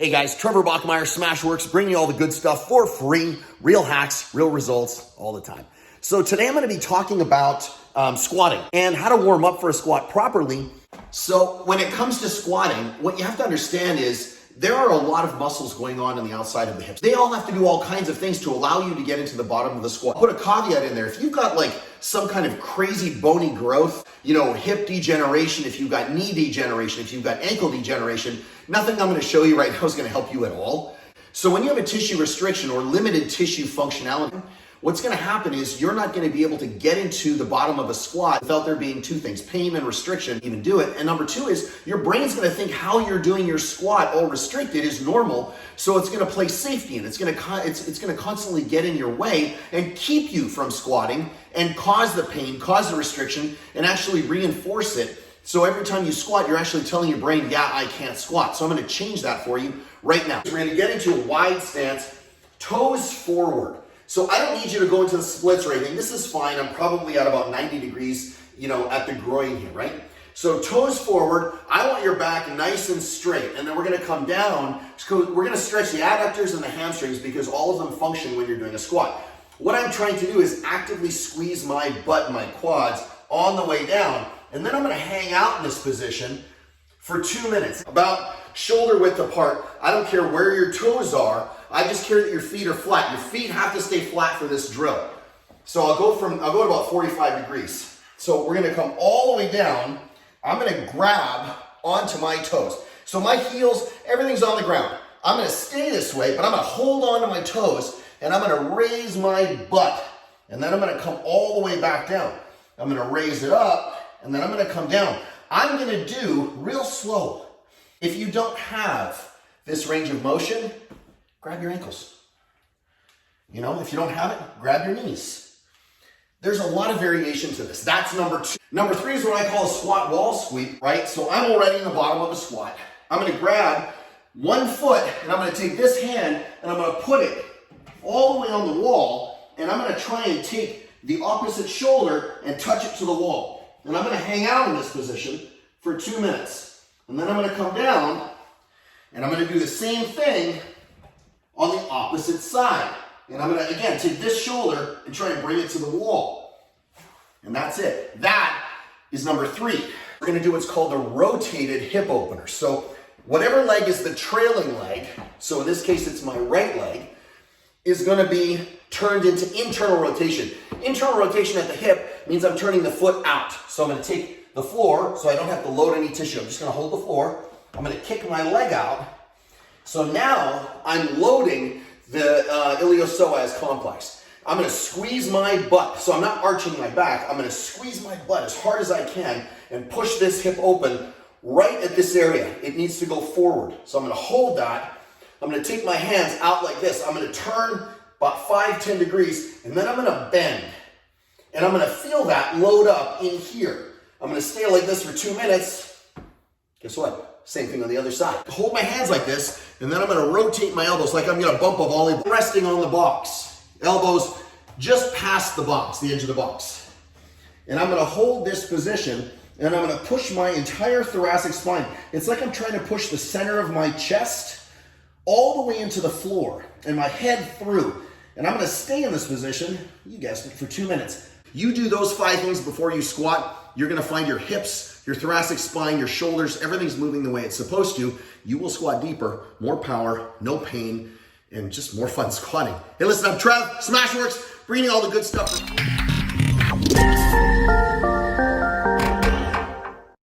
Hey guys, Trevor Bachmeyer, SmashweRx, bringing you all the good stuff for free, real hacks, real results all the time. So today I'm going to be talking about squatting and how to warm up for a squat properly. So when it comes to squatting, what you have to understand is there are a lot of muscles going on the outside of the hips. They all have to do all kinds of things to allow you to get into the bottom of the squat. Put a caveat in there. If you've got like some kind of crazy bony growth, hip degeneration, if you've got knee degeneration, if you've got ankle degeneration, nothing I'm going to show you right now is going to help you at all. So when you have a tissue restriction or limited tissue functionality, what's going to happen is you're not going to be able to get into the bottom of a squat without there being two things, pain and restriction, even do it. And number two is your brain's going to think how you're doing your squat all restricted is normal. So it's going to play safety and it's going to constantly get in your way and keep you from squatting and cause the pain, cause the restriction, and actually reinforce it. So every time you squat, you're actually telling your brain, yeah, I can't squat. So I'm going to change that for you right now. We're going to get into a wide stance, toes forward. So I don't need you to go into the splits or anything. This is fine. I'm probably at about 90 degrees, at the groin here, right? So toes forward. I want your back nice and straight. And then we're going to come down. So we're going to stretch the adductors and the hamstrings because all of them function when you're doing a squat. What I'm trying to do is actively squeeze my butt and my quads on the way down. And then I'm going to hang out in this position for 2 minutes, about shoulder width apart. I don't care where your toes are. I just care that your feet are flat. Your feet have to stay flat for this drill. So I'll go to about 45 degrees. So we're going to come all the way down. I'm going to grab onto my toes. So my heels, everything's on the ground. I'm going to stay this way, but I'm going to hold on to my toes and I'm going to raise my butt. And then I'm going to come all the way back down. I'm going to raise it up and then I'm going to come down. I'm going to do real slow. If you don't have this range of motion, grab your ankles. If you don't have it, grab your knees. There's a lot of variation to this. That's number two. Number three is what I call a squat wall sweep, right? So I'm already in the bottom of a squat. I'm going to grab one foot and I'm going to take this hand and I'm going to put it all the way on the wall and I'm going to try and take the opposite shoulder and touch it to the wall. And I'm going to hang out in this position for 2 minutes. And then I'm going to come down and I'm going to do the same thing on the opposite side. And I'm going to, again, take this shoulder and try and bring it to the wall. And that's it. That is number three. We're going to do what's called a rotated hip opener. So whatever leg is the trailing leg, so in this case it's my right leg, is going to be turned into internal rotation. Internal rotation at the hip means I'm turning the foot out. So I'm going to take the floor so I don't have to load any tissue. I'm just going to hold the floor. I'm going to kick my leg out. So now I'm loading the iliopsoas complex. I'm going to squeeze my butt. So I'm not arching my back. I'm going to squeeze my butt as hard as I can and push this hip open right at this area. It needs to go forward. So I'm going to hold that. I'm going to take my hands out like this. I'm going to turn about 5-10 degrees and then I'm going to bend. And I'm going to feel that load up in here. I'm going to stay like this for 2 minutes. Guess what? Same thing on the other side. Hold my hands like this, and then I'm going to rotate my elbows like I'm going to bump a volley, resting on the box. Elbows just past the box, the edge of the box. And I'm going to hold this position, and I'm going to push my entire thoracic spine. It's like I'm trying to push the center of my chest all the way into the floor, and my head through. And I'm going to stay in this position, you guessed it, for 2 minutes. You do those 5 things before you squat, you're going to find your hips, your thoracic spine, your shoulders, everything's moving the way it's supposed to. You will squat deeper, more power, no pain, and just more fun squatting. Hey, listen, I'm Trev, SmashweRx, bringing all the good stuff.